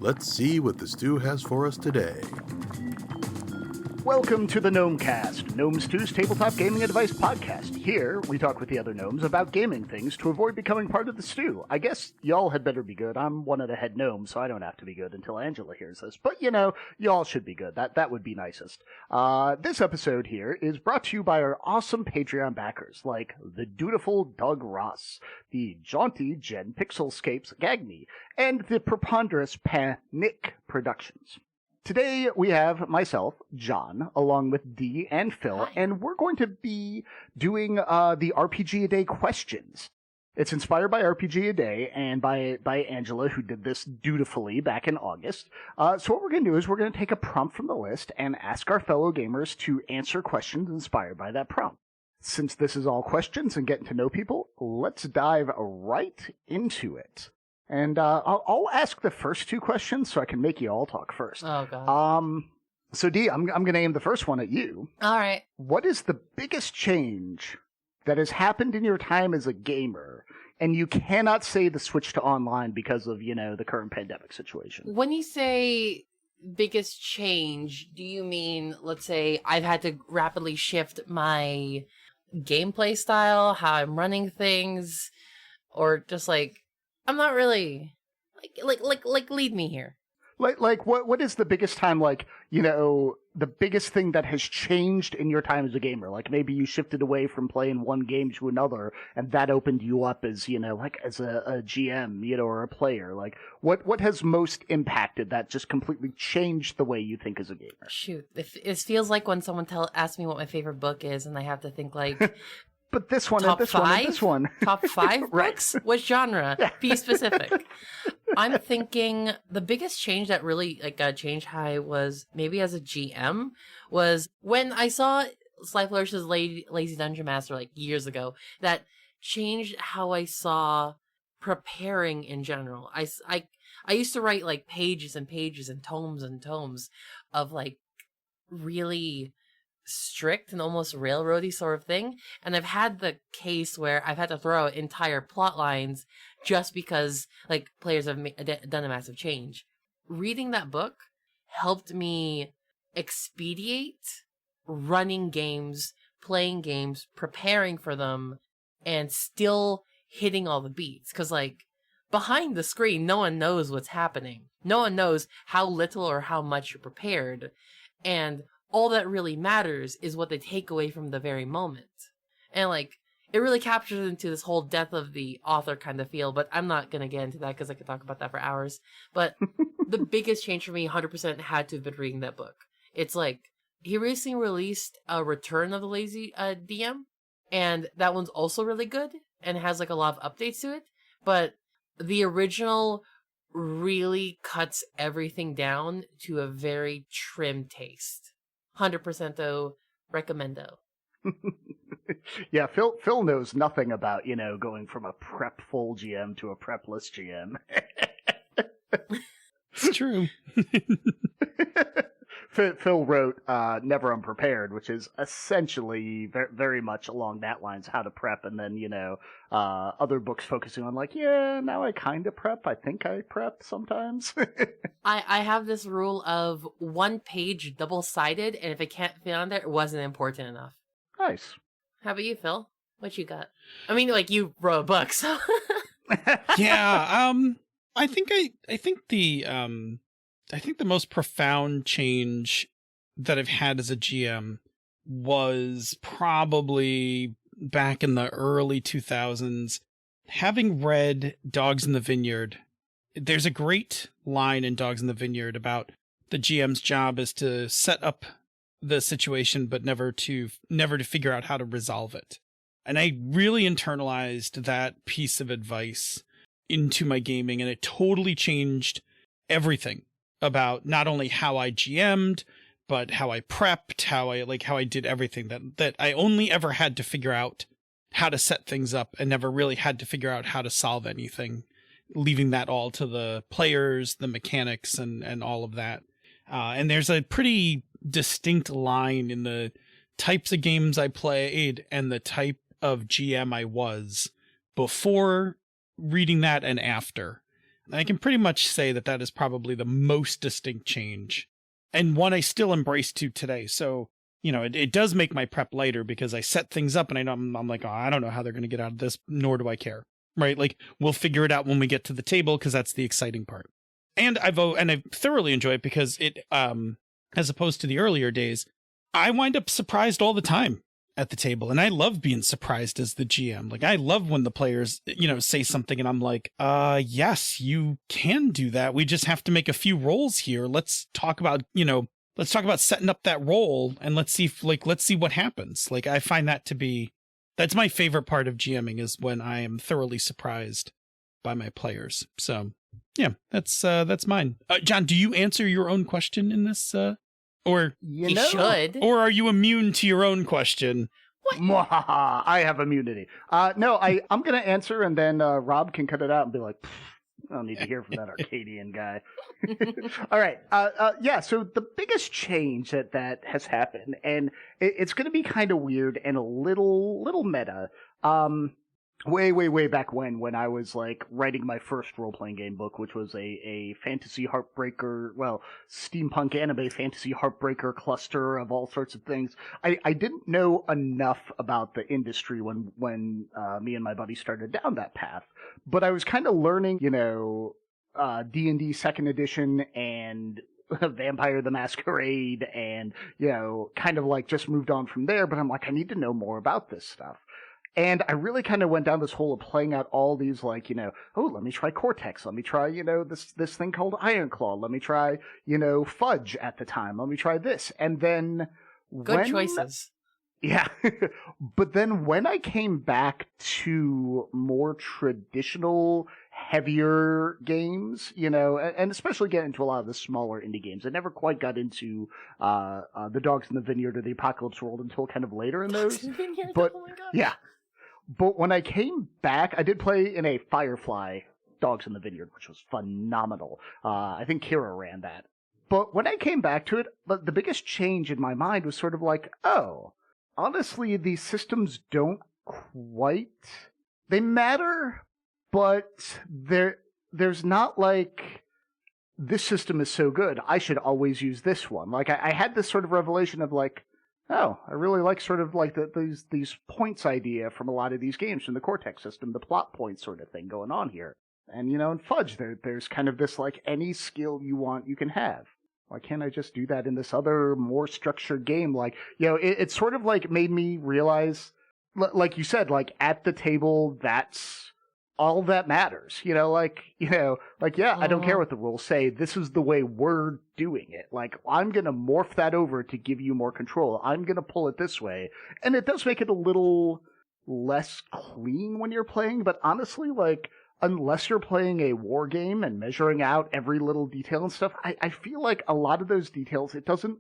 Let's see what the stew has for us today. Welcome to the Gnomecast, Gnome Stew's tabletop gaming advice podcast. Here, we talk with the other gnomes about gaming things to avoid becoming part of the stew. I guess y'all had better be good. I'm one of the head gnomes, so I don't have to be good until Angela hears this. But, y'all should be good. That would be nicest. This episode here is brought to you by our awesome Patreon backers, like the dutiful Doug Ross, the jaunty Jen Pixelscapes Gagny, and the preponderous Panic Productions. Today we have myself, John, along with Dee and Phil, and we're going to be doing the RPGaDay questions. It's inspired by RPGaDay and by Angela, who did this dutifully back in August. So what we're going to do is we're going to take a prompt from the list and ask our fellow gamers to answer questions inspired by that prompt. Since this is all questions and getting to know people, let's dive right into it. And I'll ask the first two questions so I can make you all talk first. Oh, God. So, Dee, I'm going to aim the first one at you. All right. What is the biggest change that has happened in your time as a gamer, and you cannot say the switch to online because of, the current pandemic situation? When you say biggest change, do you mean, let's say, I've had to rapidly shift my gameplay style, how I'm running things, or just like, I'm not really like lead me here. Like what is the biggest time, the biggest thing that has changed in your time as a gamer? Like maybe you shifted away from playing one game to another and that opened you up as, as a GM, or a player. Like what has most impacted that just completely changed the way you think as a gamer? Shoot, it feels like when someone asks me what my favorite book is and I have to think like but this one, top and this five? one, and this one. Top 5 Right. books? What genre? Yeah. Be specific. I'm thinking the biggest change that really changed how I was maybe as a GM was when I saw Sly Flourish's Lazy Dungeon Master years ago. That changed how I saw preparing in general. I used to write pages and pages and tomes of really strict and almost railroady sort of thing, and I've had the case where I've had to throw out entire plot lines just because players have done a massive change. Reading that book helped me expedite running games, playing games, preparing for them, and still hitting all the beats, because behind the screen no one knows what's happening, no one knows how little or how much you're prepared, and all that really matters is what they take away from the very moment. And it really captures into this whole death of the author kind of feel, but I'm not going to get into that because I could talk about that for hours. But the biggest change for me 100% had to have been reading that book. It's he recently released a Return of the Lazy DM, and that one's also really good and has a lot of updates to it. But the original really cuts everything down to a very trim taste. 100% though, recommendo. Yeah, Phil knows nothing about, going from a prep full GM to a prepless GM. It's true. Phil wrote Never Unprepared, which is essentially very much along that lines, how to prep, and then, other books focusing on now I kind of prep. I think I prep sometimes. I have this rule of 1 page double-sided, and if it can't fit on there, it wasn't important enough. Nice. How about you, Phil? What you got? I mean, you wrote a book, so... Yeah, I think the most profound change that I've had as a GM was probably back in the early 2000s. Having read Dogs in the Vineyard, there's a great line in Dogs in the Vineyard about the GM's job is to set up the situation, but never to figure out how to resolve it. And I really internalized that piece of advice into my gaming, and it totally changed everything about not only how I GM'd, but how I prepped, how I did everything, that I only ever had to figure out how to set things up and never really had to figure out how to solve anything, leaving that all to the players, the mechanics, and all of that. And there's a pretty distinct line in the types of games I played and the type of GM I was before reading that and after. I can pretty much say that that is probably the most distinct change, and one I still embrace to today. So, it does make my prep lighter because I set things up and I'm like, oh, I don't know how they're going to get out of this, nor do I care. Right? Like, we'll figure it out when we get to the table because that's the exciting part. And I thoroughly enjoy it because it, as opposed to the earlier days, I wind up surprised all the time at the table. And I love being surprised as the GM. Like, I love when the players, say something and I'm like, yes, you can do that. We just have to make a few rolls here. Let's talk about setting up that roll and let's see what happens. Like, I find that's my favorite part of GMing is when I am thoroughly surprised by my players. So yeah, that's mine. John, do you answer your own question in this, or you should, or are you immune to your own question? What? I have immunity. No, I'm going to answer, and then Rob can cut it out and be like, I don't need to hear from that Arcadian guy. All right. Yeah, so the biggest change that has happened, and it's going to be kind of weird and a little meta. Way back when I was like writing my first role-playing game book, which was a fantasy heartbreaker, steampunk anime fantasy heartbreaker cluster of all sorts of things. I didn't know enough about the industry when me and my buddy started down that path, but I was kind of learning, D&D 2nd edition and Vampire the Masquerade and, kind of like just moved on from there, but I'm like, I need to know more about this stuff. And I really kind of went down this hole of playing out all these, like, let me try Cortex. Let me try, this thing called Ironclaw. Let me try, Fudge at the time. Let me try this. And then Good choices. Yeah. But then when I came back to more traditional, heavier games, and especially get into a lot of the smaller indie games, I never quite got into the Dogs in the Vineyard or the Apocalypse World until kind of later in those. But oh my gosh. Yeah. But when I came back, I did play in a Firefly Dogs in the Vineyard, which was phenomenal. I think Kira ran that. But when I came back to it, the biggest change in my mind was sort of like, oh, honestly, these systems don't quite... They matter, but there's not like, this system is so good, I should always use this one. Like, I had this sort of revelation of like, oh, I really like sort of like these points idea from a lot of these games, from the Cortex system, the plot point sort of thing going on here. And, in Fudge, there's kind of this, like, any skill you want, you can have. Why can't I just do that in this other, more structured game? Like, it sort of, like, made me realize, like you said, like, at the table, that's all that matters. Yeah, I don't care what the rules say. This is the way we're doing it. Like, I'm going to morph that over to give you more control. I'm going to pull it this way. And it does make it a little less clean when you're playing, but honestly, like, unless you're playing a war game and measuring out every little detail and stuff, I feel like a lot of those details, it doesn't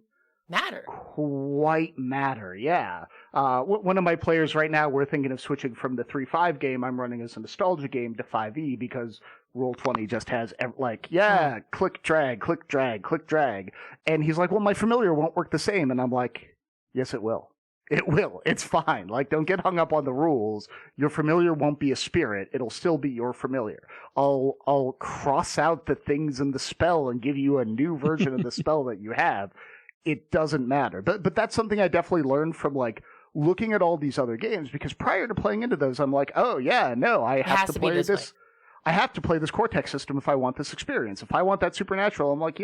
quite matter. Yeah. One of my players right now, we're thinking of switching from the 3.5 game I'm running as a nostalgia game to 5e because Roll20 just has click, drag, click, drag, click, drag. And he's like, well, my familiar won't work the same. And I'm like, yes, it will. It will. It's fine. Like, don't get hung up on the rules. Your familiar won't be a spirit. It'll still be your familiar. I'll cross out the things in the spell and give you a new version of the spell that you have. It doesn't matter. But that's something I definitely learned from, like, looking at all these other games, because prior to playing into those, I'm like, oh, yeah, no, I have to play this. I have to play this Cortex system if I want this experience. If I want that supernatural, I'm like,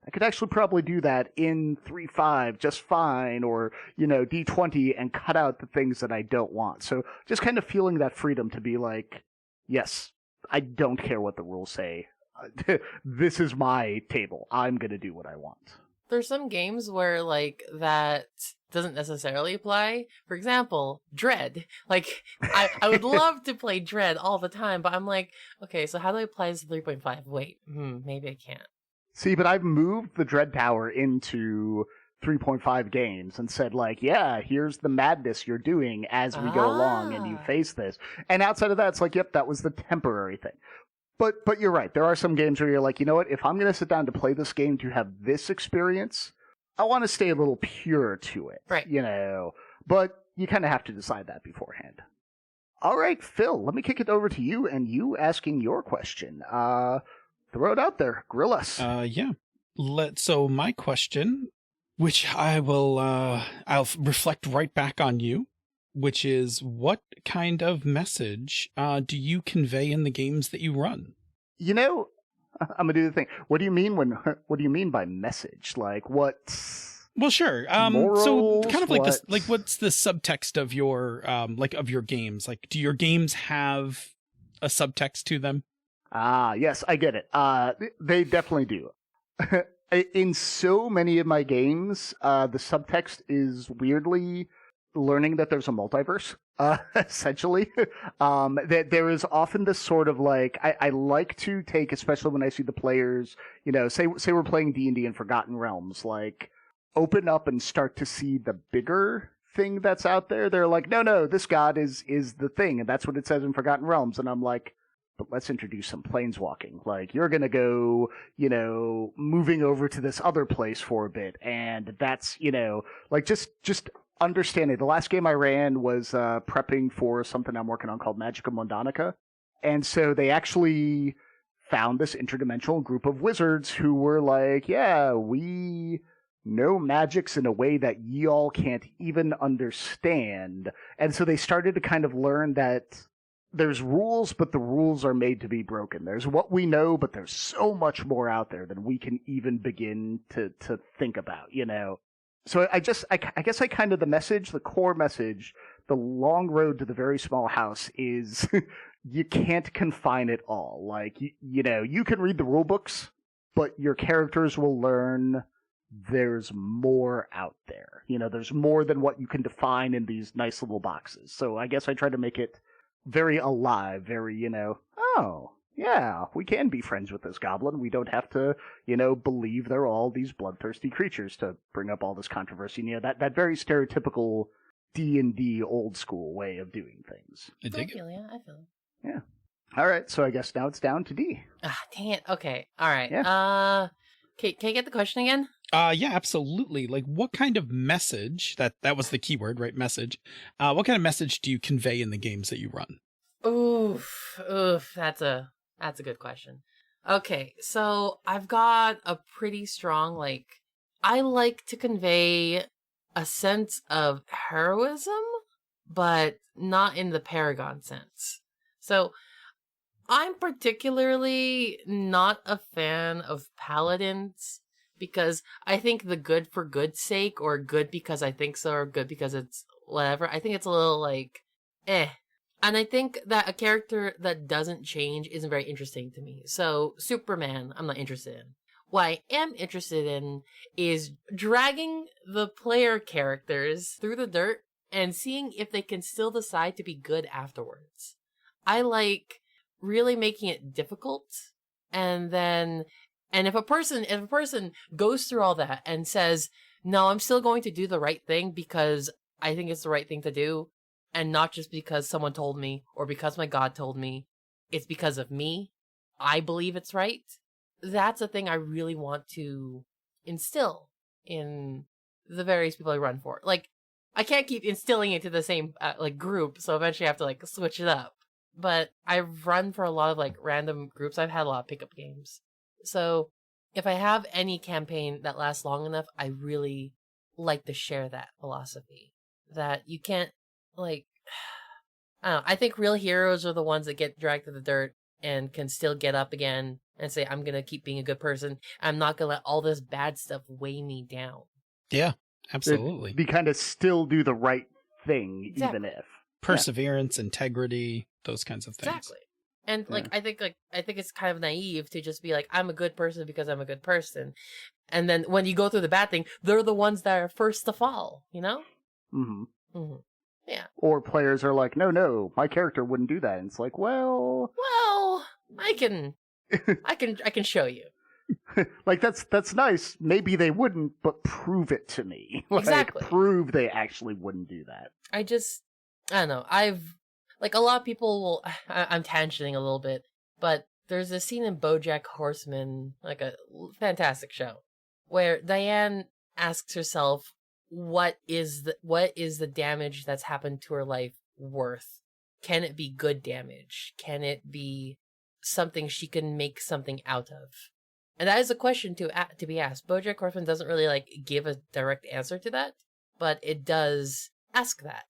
I could actually probably do that in 3.5 just fine, or, D20 and cut out the things that I don't want. So just kind of feeling that freedom to be like, yes, I don't care what the rules say. This is my table. I'm going to do what I want. There's some games where, like, that doesn't necessarily apply. For example, Dread. Like, I would love to play Dread all the time, but I'm like, okay, so how do I apply this to 3.5? Wait, maybe I can't. See, but I've moved the Dread Tower into 3.5 games and said, like, yeah, here's the madness you're doing as we go along and you face this. And outside of that, it's like, yep, that was the temporary thing. But you're right. There are some games where you're like, you know what? If I'm going to sit down to play this game to have this experience, I want to stay a little pure to it. Right. But you kind of have to decide that beforehand. All right, Phil, let me kick it over to you and you asking your question. Throw it out there. Grill us. Yeah. So my question, which I'll reflect right back on you, which is, what kind of message do you convey in the games that you run? You know, I'm gonna do the thing. What do you mean by message? Like what? Well, sure. Morals, so kind of like this, what? like what's the subtext of your of your games? Like, do your games have a subtext to them? Ah, yes, I get it. They definitely do. In so many of my games, the subtext is weirdly learning that there's a multiverse. Essentially, that there is often this sort of like I like to take, especially when I see the players, say we're playing D&D in Forgotten Realms, like open up and start to see the bigger thing that's out there. They're like, no, this god is the thing, and that's what it says in Forgotten Realms, and I'm like, but let's introduce some planeswalking. Like, you're going to go, moving over to this other place for a bit. And that's, like just understanding. The last game I ran was prepping for something I'm working on called Magica Mondanica. And so they actually found this interdimensional group of wizards who were like, yeah, we know magics in a way that ye all can't even understand. And so they started to kind of learn that there's rules, but the rules are made to be broken. There's what we know, but there's so much more out there than we can even begin to think about, So I guess the core message, the long road to the very small house is you can't confine it all. Like, you can read the rule books, but your characters will learn there's more out there. There's more than what you can define in these nice little boxes. So I guess I try to make it very alive, very, oh, yeah, we can be friends with this goblin. We don't have to, believe they're all these bloodthirsty creatures to bring up all this controversy. That very stereotypical D&D old school way of doing things. I dig it. I feel it. Yeah. All right, so I guess now it's down to D. Ah, dang it. Okay. All right. Yeah. Can I get the question again? Yeah, absolutely. Like, what kind of message, that was the keyword, right? Message. What kind of message do you convey in the games that you run? Oof, that's a good question. Okay, so I've got a pretty strong, I like to convey a sense of heroism, but not in the Paragon sense. So I'm particularly not a fan of paladins, because I think the good for good's sake, or good because I think so, or good because it's whatever, I think it's a little eh. And I think that a character that doesn't change isn't very interesting to me. So Superman, I'm not interested in. What I am interested in is dragging the player characters through the dirt and seeing if they can still decide to be good afterwards. I like really making it difficult, and if a person goes through all that and says, no, I'm still going to do the right thing because I think it's the right thing to do, and not just because someone told me or because my God told me, it's because of me, I believe it's right. That's a thing I really want to instill in the various people I run for. Like, I can't keep instilling it to the same group, so eventually I have to switch it up. But I've run for a lot of random groups. I've had a lot of pickup games. So if I have any campaign that lasts long enough, I really like to share that philosophy. That you can't, I don't know, I think real heroes are the ones that get dragged to the dirt and can still get up again and say, I'm going to keep being a good person. I'm not going to let all this bad stuff weigh me down. Yeah, absolutely. They kind of still do the right thing, exactly. even if. Perseverance, integrity, those kinds of things. Exactly. And I think it's kind of naive to just be like, I'm a good person because I'm a good person. And then when you go through the bad thing, they're the ones that are first to fall, Mm-hmm. Mm-hmm. Yeah. Or players are like, no, my character wouldn't do that. And it's like, well, I can show you. That's nice. Maybe they wouldn't, but prove it to me. Exactly. Prove they actually wouldn't do that. I don't know. A lot of people will, I'm tangenting a little bit, but there's a scene in BoJack Horseman, a fantastic show, where Diane asks herself, what is the damage that's happened to her life worth? can it be good damage? Can it be something she can make something out of? And that is a question to be asked. BoJack Horseman doesn't really like give a direct answer to that, but it does ask that.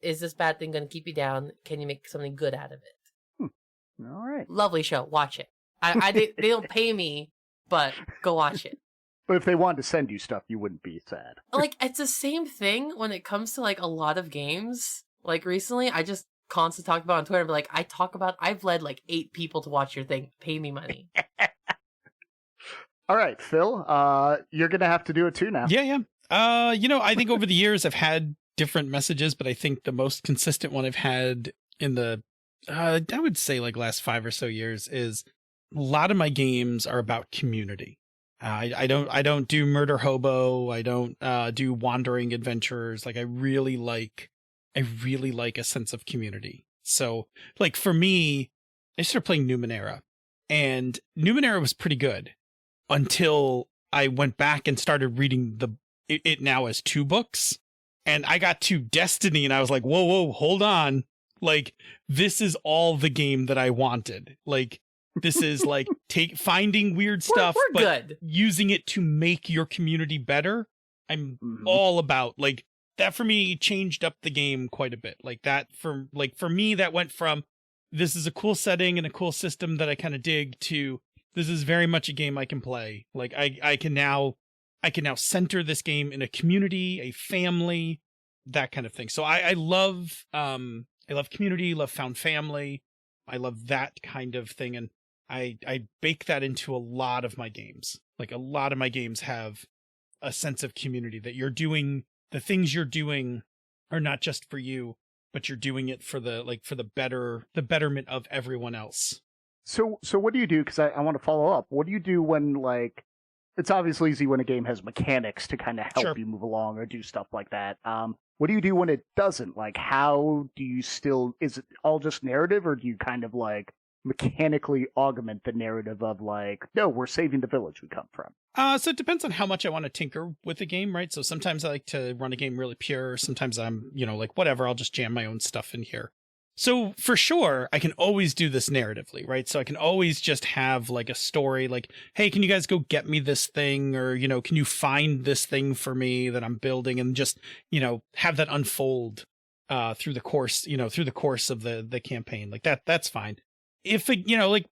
Is this bad thing going to keep you down? Can you make something good out of it? All right. Lovely show. Watch it. They don't pay me, but go watch it. But if they wanted to send you stuff, you wouldn't be sad. Like, it's the same thing when it comes to like a lot of games. Like recently, I just constantly talked about on Twitter, but like I've led like 8 people to watch your thing. Pay me money. All right, Phil, you're going to have to do it too now. Yeah. I think over the years I've had different messages, but I think the most consistent one I've had in the, I would say like last 5 or so years is a lot of my games are about community. I don't do Murder Hobo. I don't do Wandering Adventurers. Like I really like a sense of community. So like for me, I started playing Numenera, and Numenera was pretty good until I went back and started reading it now as 2 books, and I got to Destiny and I was like, whoa, hold on. Like this is all the game that I wanted. Like this is like finding weird stuff, we're but good. Using it to make your community better. I'm all about like that. For me, changed up the game quite a bit. Like that for me, that went from this is a cool setting and a cool system that I kind of dig to this is very much a game I can play. Like I can now center this game in a community, a family, that kind of thing. So I love community, love found family. I love that kind of thing. And I bake that into a lot of my games. Like a lot of my games have a sense of community, that you're doing the things you're doing are not just for you, but you're doing it for the betterment of everyone else. So what do you do? Because I want to follow up. What do you do when, like, it's obviously easy when a game has mechanics to kind of help you move along or do stuff like that. What do you do when it doesn't? Like, how do you is it all just narrative, or do you kind of like mechanically augment the narrative of like, no, we're saving the village we come from? So it depends on how much I want to tinker with the game, right? So sometimes I like to run a game really pure. Sometimes I'm, like, whatever, I'll just jam my own stuff in here. So for sure, I can always do this narratively, right? So I can always just have like a story like, hey, can you guys go get me this thing? Or, can you find this thing for me that I'm building, and just, have that unfold through the course of the campaign. Like that's fine. If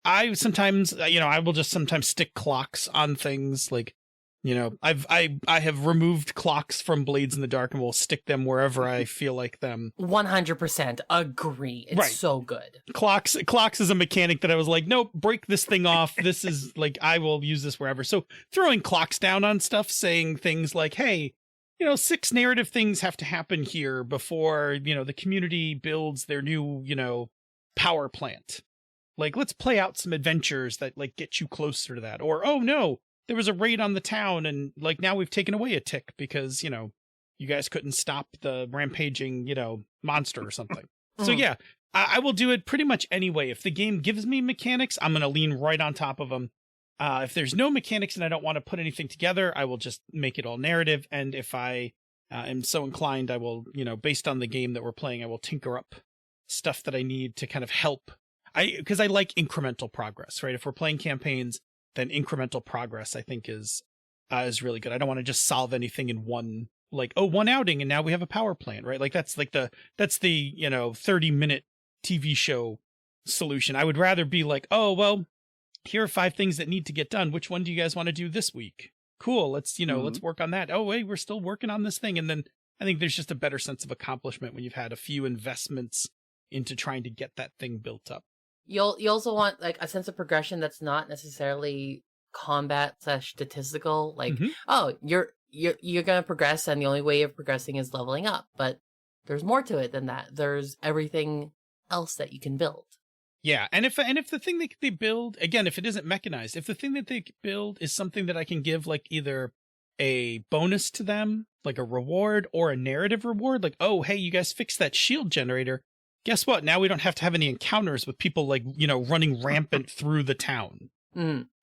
I sometimes, I will just sometimes stick clocks on things. Like, I have removed clocks from Blades in the Dark and will stick them wherever I feel like them. 100% agree. It's right. So good. Clocks is a mechanic that I was like, nope, break this thing off. This is like, I will use this wherever. So throwing clocks down on stuff, saying things like, hey, 6 narrative things have to happen here before, the community builds their new, power plant. Like, let's play out some adventures that like get you closer to that. Or, oh no, there was a raid on the town, and like now we've taken away a tick because, you guys couldn't stop the rampaging, monster or something. So yeah, I will do it pretty much anyway. If the game gives me mechanics, I'm going to lean right on top of them. If there's no mechanics and I don't want to put anything together, I will just make it all narrative. And if I am so inclined, I will, based on the game that we're playing, I will tinker up stuff that I need to kind of help. Because I like incremental progress, right? If we're playing campaigns, then incremental progress, I think, is really good. I don't want to just solve anything in one outing and now we have a power plant, right? Like that's the 30-minute TV show solution. I would rather be like, oh, well, here are 5 things that need to get done. Which one do you guys want to do this week? Cool. Let's work on that. Oh, wait, we're still working on this thing. And then I think there's just a better sense of accomplishment when you've had a few investments into trying to get that thing built up. You also want like a sense of progression that's not necessarily combat/statistical. Like, oh, you're gonna progress, and the only way of progressing is leveling up. But there's more to it than that. There's everything else that you can build. Yeah, and if the thing that they build, again, if it isn't mechanized, if the thing that they build is something that I can give like either a bonus to them, like a reward, or a narrative reward, like, oh, hey, you guys fixed that shield generator. Guess what? Now we don't have to have any encounters with people like, running rampant through the town.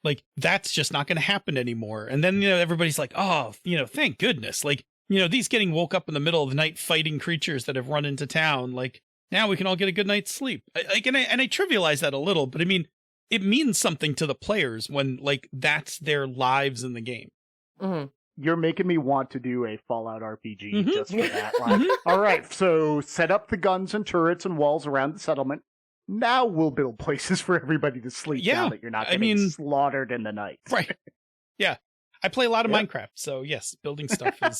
Like, that's just not going to happen anymore. And then, everybody's like, oh, thank goodness. Like, these getting woke up in the middle of the night fighting creatures that have run into town. Like, Now we can all get a good night's sleep. I trivialize that a little, but I mean, it means something to the players when like that's their lives in the game. Mm-hmm. You're making me want to do a Fallout RPG Mhm. just for that. Like, all right, so set up the guns and turrets and walls around the settlement. Now we'll build places for everybody to sleep now that you're not getting slaughtered in the night. Right. Yeah. I play a lot of Minecraft, so yes, building stuff is,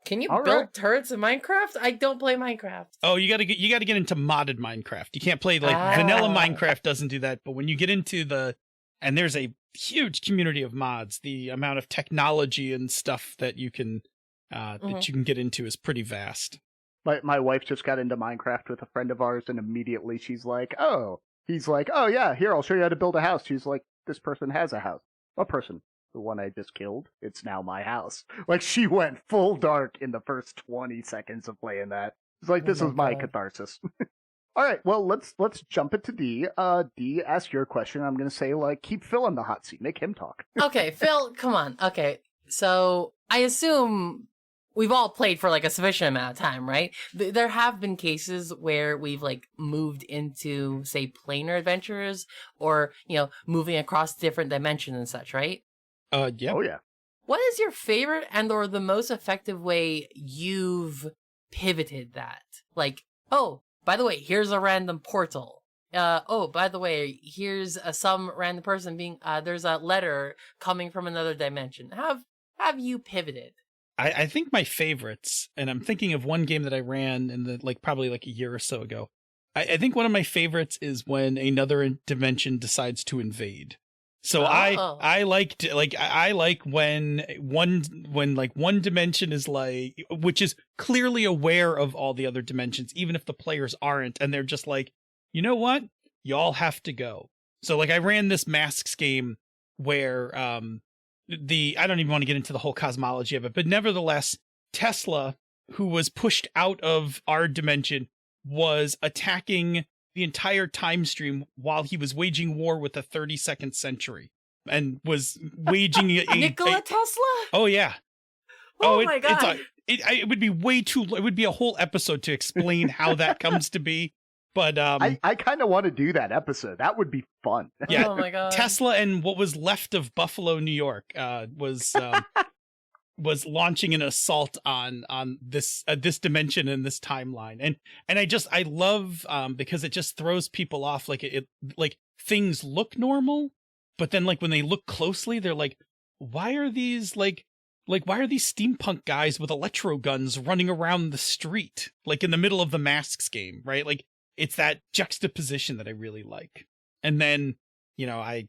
Can you All build right. turrets in Minecraft? I don't play Minecraft. Oh, you gotta get into modded Minecraft. You can't play vanilla Minecraft doesn't do that, but when you get into and there's a huge community of mods, the amount of technology and stuff that you can get into is pretty vast. My wife just got into Minecraft with a friend of ours, and immediately he's like, oh yeah, here, I'll show you how to build a house. She's like, this person has a house. What person? The one I just killed? It's now my house. Like, she went full dark in the first 20 seconds of playing that. It's like, this is my catharsis. All right, well, let's jump into D. D, ask your question. I'm going to say, like, keep Phil in the hot seat. Make him talk. Okay, Phil, come on. Okay, so I assume we've all played for like a sufficient amount of time, right? There have been cases where we've like moved into, say, planar adventures or, moving across different dimensions and such, right? Yeah. Oh, yeah. What is your favorite and or the most effective way you've pivoted that? Like, oh, by the way, here's a random portal. Oh, by the way, here's some random person being, there's a letter coming from another dimension. Have you pivoted? I think my favorites, and I'm thinking of one game that I ran in probably like a year or so ago. I think one of my favorites is when another dimension decides to invade. So I like when one dimension is which is clearly aware of all the other dimensions, even if the players aren't, and they're just like, you know what, y'all have to go. So like I ran this Masks game where I don't even want to get into the whole cosmology of it, but nevertheless, Tesla, who was pushed out of our dimension, was attacking the entire time stream while he was waging war with the 32nd century and was waging Nikola Tesla? Oh yeah. My God. It would be it would be a whole episode to explain how that comes to be. But I kind of want to do that episode. That would be fun. Yeah. Oh my God. Tesla and what was left of Buffalo, New York, was launching an assault on this dimension and this timeline, and I love because it just throws people off. Like it things look normal, but then like when they look closely, they're like, why are these why are these steampunk guys with electro guns running around the street like in the middle of the Masks game, right? Like it's that juxtaposition that I really like. And then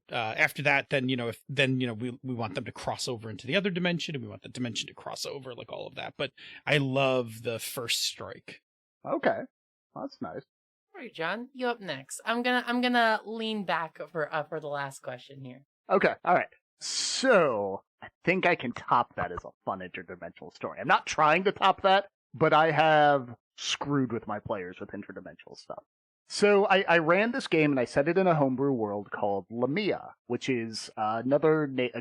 after that, then we want them to cross over into the other dimension, and we want the dimension to cross over, like all of that. But I love the first strike. Okay, that's nice. All right, John, you up next. I'm gonna lean back for the last question here. Okay, all right. So I think I can top that as a fun interdimensional story. I'm not trying to top that, but I have screwed with my players with interdimensional stuff. So I ran this game and I set it in a homebrew world called Lamia, which is a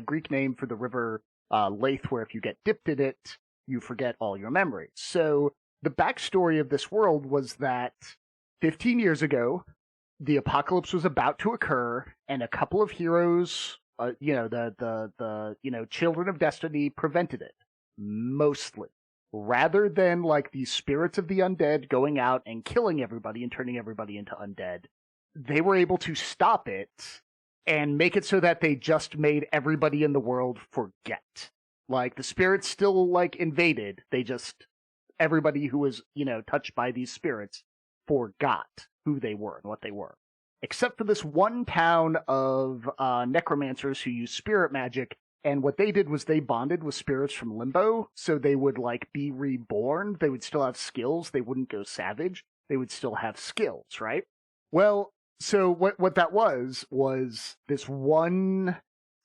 Greek name for the river Leith, where if you get dipped in it, you forget all your memories. So the backstory of this world was that 15 years ago, the apocalypse was about to occur, and a couple of heroes, the children of destiny, prevented it. Mostly. Rather than like the spirits of the undead going out and killing everybody and turning everybody into undead, they were able to stop it and make it so that they just made everybody in the world forget. Like the spirits still like invaded, everybody who was, touched by these spirits forgot who they were and what they were. Except for this one town of necromancers who use spirit magic. And what they did was they bonded with spirits from Limbo, so they would, be reborn. They would still have skills. They wouldn't go savage. They would still have skills, right? Well, so what that was this one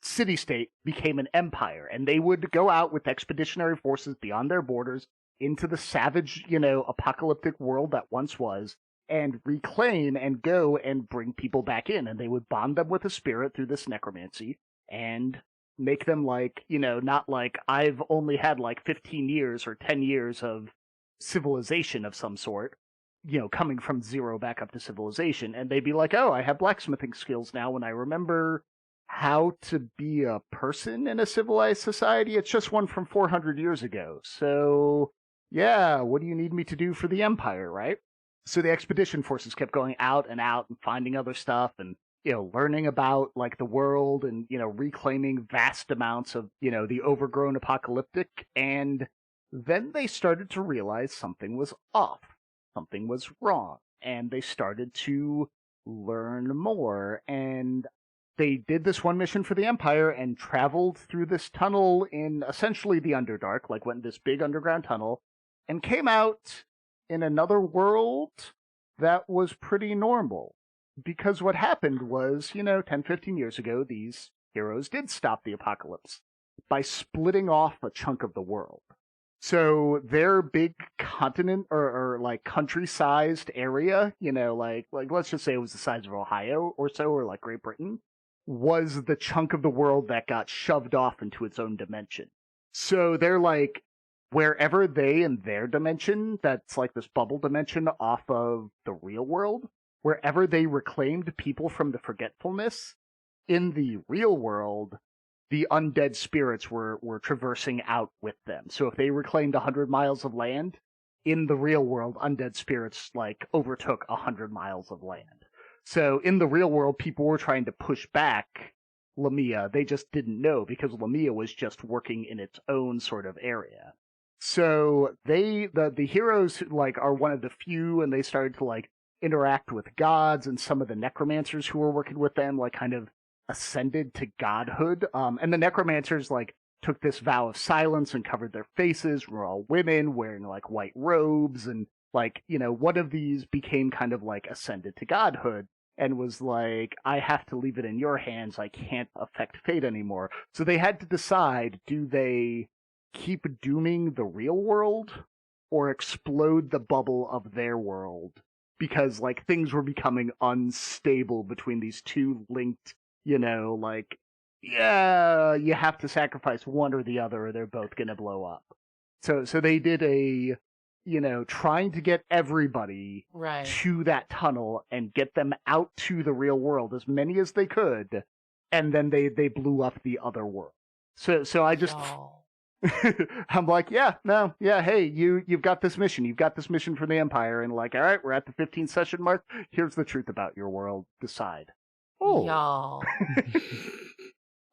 city-state became an empire, and they would go out with expeditionary forces beyond their borders into the savage, apocalyptic world that once was, and reclaim and go and bring people back in. And they would bond them with a spirit through this necromancy, and make them not like I've only had 15 years or 10 years of civilization of some sort, coming from zero back up to civilization, and they'd be like, oh, I have blacksmithing skills now, and I remember how to be a person in a civilized society. It's just one from 400 years ago. So, yeah, what do you need me to do for the Empire, right? So the expedition forces kept going out and finding other stuff and, learning about, like, the world and, reclaiming vast amounts of, the overgrown apocalyptic. And then they started to realize something was off. Something was wrong. And they started to learn more. And they did this one mission for the Empire and traveled through this tunnel in essentially the Underdark, like went in this big underground tunnel, and came out in another world that was pretty normal. Because what happened was, 10, 15 years ago, these heroes did stop the apocalypse by splitting off a chunk of the world. So their big continent or like country-sized area, like let's just say it was the size of Ohio or so, or like Great Britain, was the chunk of the world that got shoved off into its own dimension. So they're like, wherever they in their dimension, that's like this bubble dimension off of the real world, wherever they reclaimed people from the forgetfulness, in the real world, the undead spirits were traversing out with them. So if they reclaimed 100 miles of land, in the real world, undead spirits like overtook 100 miles of land. So in the real world, people were trying to push back Lamia. They just didn't know because Lamia was just working in its own sort of area. So the heroes like are one of the few, and they started to like interact with gods, and some of the necromancers who were working with them like kind of ascended to godhood. And the necromancers like took this vow of silence and covered their faces, were all women wearing like white robes, and like, one of these became kind of like ascended to godhood and was like, I have to leave it in your hands. I can't affect fate anymore. So they had to decide, do they keep dooming the real world or explode the bubble of their world? Because like things were becoming unstable between these two linked, like, yeah, you have to sacrifice one or the other or they're both going to blow up. So they did a, trying to get everybody Right. to that tunnel and get them out to the real world, as many as they could, and then they blew up the other world. So I just, I'm like, hey, you've got this mission. You've got this mission for the Empire, and like, all right, we're at the 15th session mark. Here's the truth about your world. Decide. Oh. Y'all.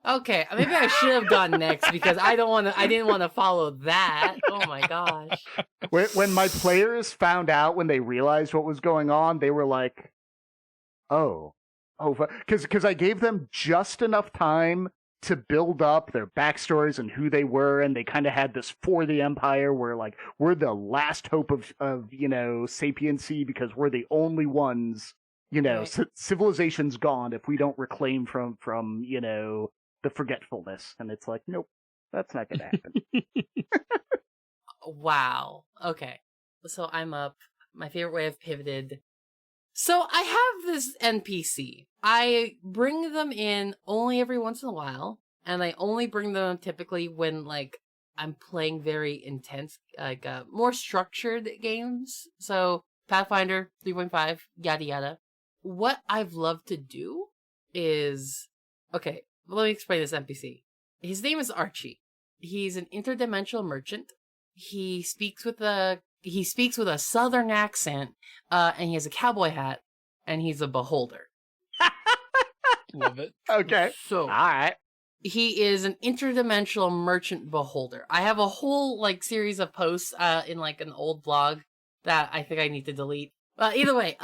Okay, maybe I should have gone next because I didn't want to follow that. Oh my gosh. When my players found out, when they realized what was going on, they were like, oh, because I gave them just ence time to build up their backstories and who they were, and they kind of had this for the Empire where like, we're the last hope of sapiency because we're the only ones, Right. Civilization's gone if we don't reclaim from the forgetfulness. And it's like, nope, that's not gonna happen. Wow. Okay. So I'm up. My favorite way I've pivoted. So I have this NPC. I bring them in only every once in a while, and I only bring them typically when like I'm playing very intense, like more structured games. So Pathfinder 3.5, yada yada. What I've loved to do is, okay, let me explain this NPC. His name is Archie. He's an interdimensional merchant. He speaks with a southern accent, and he has a cowboy hat, and he's a beholder. Love it. Okay. So, All right. he is an interdimensional merchant beholder. I have a whole like series of posts in like an old blog that I think I need to delete. Either way,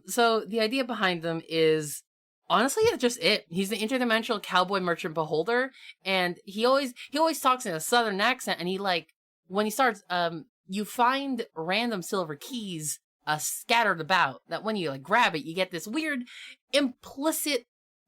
so the idea behind them is honestly it's just it. He's the interdimensional cowboy merchant beholder, and he always talks in a southern accent, and he like when he starts you find random silver keys scattered about that when you like grab it, you get this weird implicit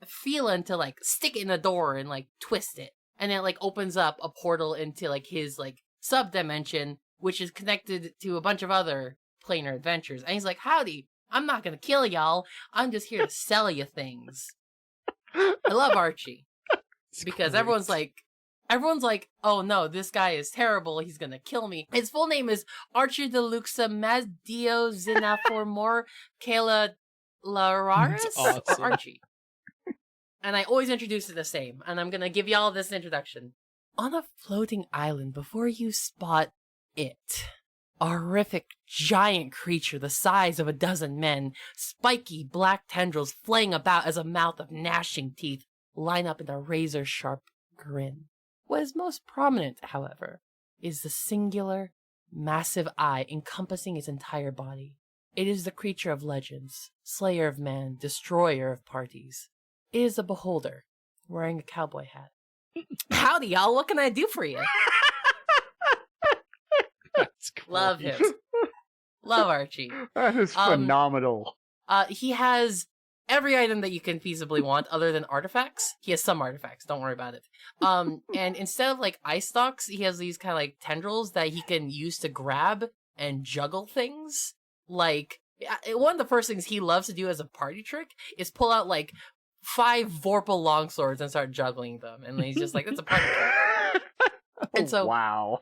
feeling to like stick it in the door and like twist it, and it like opens up a portal into like his like sub-dimension, which is connected to a bunch of other planar adventures. And he's like, howdy, I'm not gonna kill y'all, I'm just here to sell you things. I love Archie because everyone's like, Everyone's like, oh no, this guy is terrible. He's gonna kill me. His full name is Archie Deluxa Mazdio Zinaformor Kayla Lararis Awesome. or Archie. And I always introduce it the same. And I'm gonna give y'all this introduction. On a floating island before you spot it. A horrific giant creature the size of a dozen men, spiky black tendrils flaying about as a mouth of gnashing teeth line up in a razor-sharp grin. What is most prominent, however, is the singular, massive eye encompassing its entire body. It is the creature of legends, slayer of man, destroyer of parties. It is the beholder, wearing a cowboy hat. Howdy, y'all. What can I do for you? That's great. Love him. Love Archie. That is phenomenal. He has every item that you can feasibly want other than artifacts. He has some artifacts, don't worry about it. And instead of like ice stalks, he has these kind of like tendrils that he can use to grab and juggle things. Like, one of the first things he loves to do as a party trick is pull out like 5 Vorpal longswords and start juggling them. And he's just like, that's a party trick. And so, wow.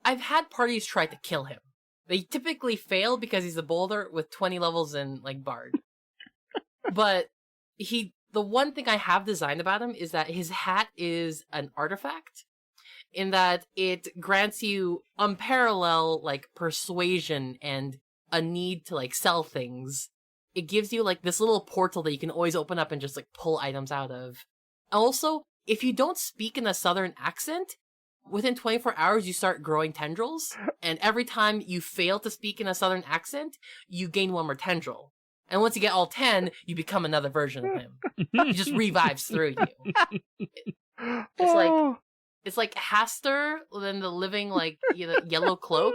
I've had parties try to kill him. They typically fail because he's a boulder with 20 levels in like Bard. But the one thing I have designed about him is that his hat is an artifact in that it grants you unparalleled like persuasion and a need to like sell things. It gives you like this little portal that you can always open up and just like pull items out of. Also, if you don't speak in a southern accent, within 24 hours you start growing tendrils, and every time you fail to speak in a southern accent, you gain 1 more tendril. And once you get all 10, you become another version of him. He just revives through you. It's like Haster, then the living like yellow cloak,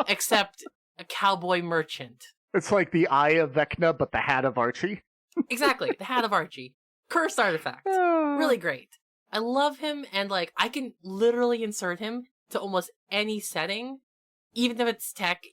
except a cowboy merchant. It's like the Eye of Vecna, but the hat of Archie. Exactly, the hat of Archie. Cursed artifact. Really great. I love him, and like I can literally insert him to almost any setting. Even if it's tech,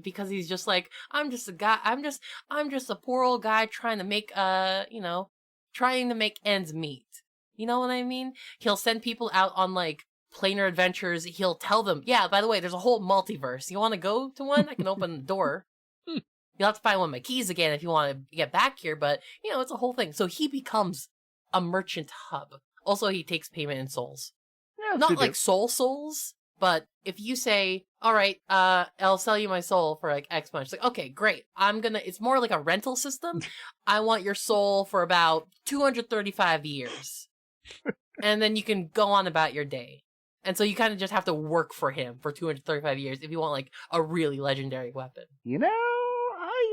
because he's just like, I'm just a guy, I'm just a poor old guy trying to make, trying to make ends meet. You know what I mean? He'll send people out on like planar adventures. He'll tell them, yeah, by the way, there's a whole multiverse. You want to go to one? I can open the door. You'll have to find one of my keys again if you want to get back here, but it's a whole thing. So he becomes a merchant hub. Also, he takes payment in souls. Yeah, not like souls. But if you say, all right, I'll sell you my soul for like X much. It's like, okay, great. It's more like a rental system. I want your soul for about 235 years. And then you can go on about your day. And so you kind of just have to work for him for 235 years if you want like a really legendary weapon.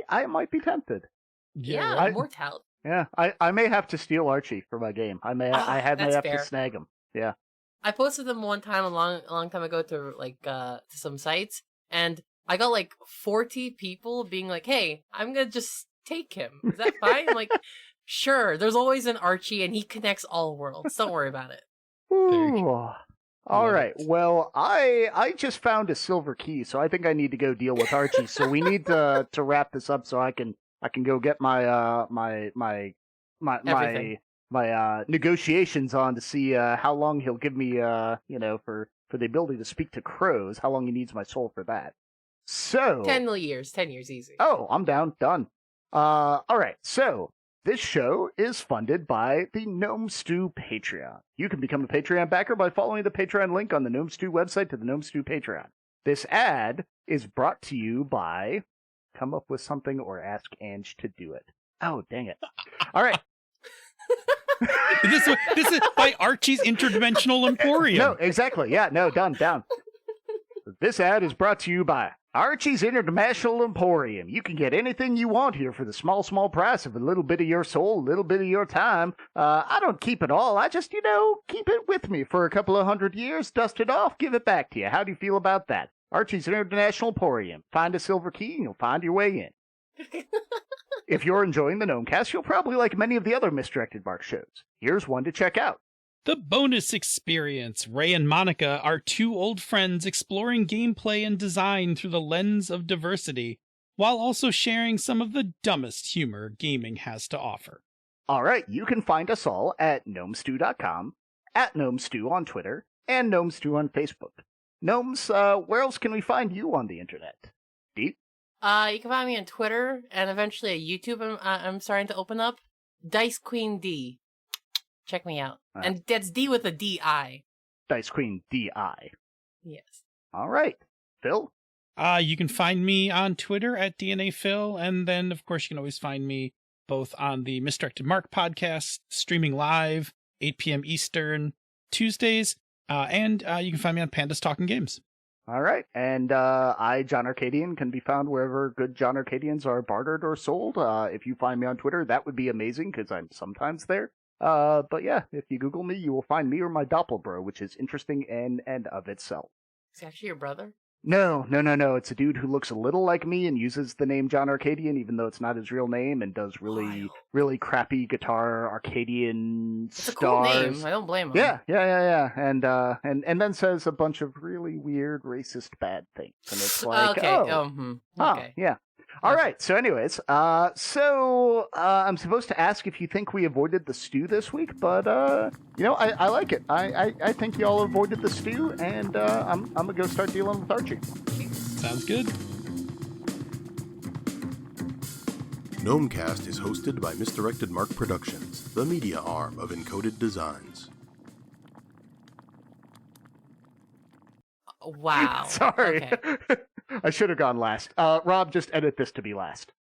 I might be tempted. Yeah, more talent. Yeah, I may have to steal Archie for my game. I may have to snag him. Yeah. I posted them one time a long time ago to like to some sites, and I got like 40 people being like, "Hey, I'm gonna just take him. Is that fine?" I'm like, sure. There's always an Archie, and he connects all worlds. Don't worry about it. Ooh. All right. Well, I just found a silver key, so I think I need to go deal with Archie. So we need to wrap this up so I can go get my negotiations on to see how long he'll give me for the ability to speak to crows, how long he needs my soul for that. So 10 years easy. Oh, I'm down. Done. All right. So this show is funded by the Gnome Stew Patreon. You can become a Patreon backer by following the Patreon link on the Gnome Stew website to the Gnome Stew Patreon. This ad is brought to you by come up with something or ask Ange to do it. Oh, dang it. All right. This is by Archie's Interdimensional Emporium. No, exactly. Yeah, no, down. This ad is brought to you by Archie's Interdimensional Emporium. You can get anything you want here for the small price of a little bit of your soul, a little bit of your time. I don't keep it all. I just, keep it with me for a couple of 100 years, dust it off, give it back to you. How do you feel about that? Archie's International Emporium. Find a silver key and you'll find your way in. If you're enjoying the Gnomecast, you'll probably like many of the other Misdirected Mark shows. Here's one to check out. The bonus experience. Ray and Monica are 2 old friends exploring gameplay and design through the lens of diversity, while also sharing some of the dumbest humor gaming has to offer. All right, you can find us all at gnomestew.com, at gnomestew on Twitter, and Gnomes2 on Facebook. Gnomes, where else can we find you on the internet? Dee? You can find me on Twitter and eventually at YouTube. I'm starting to open up. Dice Queen D. Check me out. And that's D with a D-I. Dice Queen D-I. Yes. All right. Phil? You can find me on Twitter at DNA Phil, and then, of course, you can always find me both on the Misdirected Mark podcast, streaming live, 8 p.m. Eastern, Tuesdays, and you can find me on Pandas Talking Games. All right. And I, John Arcadian, can be found wherever good John Arcadians are bartered or sold. If you find me on Twitter, that would be amazing, because I'm sometimes there. But yeah, if you Google me, you will find me or my doppelbro, which is interesting in and of itself. Is he actually your brother? No. It's a dude who looks a little like me and uses the name John Arcadian, even though it's not his real name, and does really crappy guitar Arcadian It's stars. a cool name. I don't blame him. Yeah. And then says a bunch of really weird, racist, bad things. And it's like, Okay. yeah. All right. So, anyways, I'm supposed to ask if you think we avoided the stew this week, but I like it. I think y'all avoided the stew, and I'm gonna go start dealing with Archie. Sounds good. Gnomecast is hosted by Misdirected Mark Productions, the media arm of Encoded Designs. Wow. Sorry. Okay. I should have gone last. Rob, just edit this to be last.